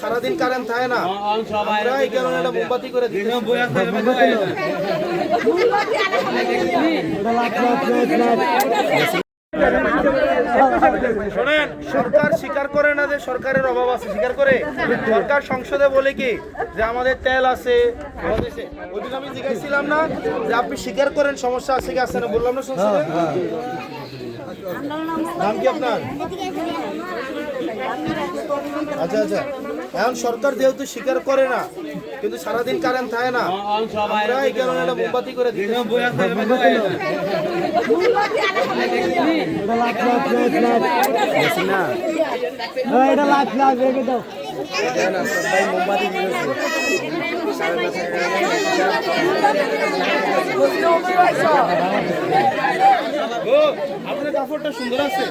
সারাদিন কারেন্ট থাকে না, আমরা এই কারণে একটা মোমবাতি করে দিই। শোনেন, সরকার স্বীকার করে না যে সরকারের অভাব আছে, স্বীকার করে। সরকার সংসদে বলে কি যে আমাদের তেল আছে, ওইদিন আমি জিজ্ঞাসছিলাম না যে আপনি স্বীকার করেন সমস্যা আছে কি আছে না, বললাম না সংসদে। নাম কি আপনার? আচ্ছা আচ্ছা, এখন সরকার যেহেতু স্বীকার করে না, কিন্তু সারাদিন কারেন্ট থাকে না, আমরা এই কারণে একটা মোমবাতি করে দিই। আপনার কাপড়টা সুন্দর আছে।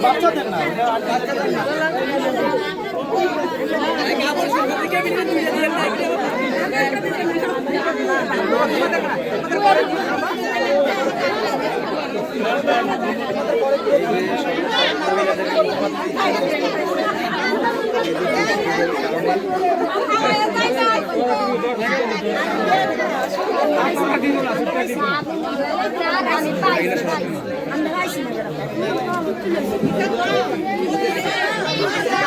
বাচ্চাদের না, আমরা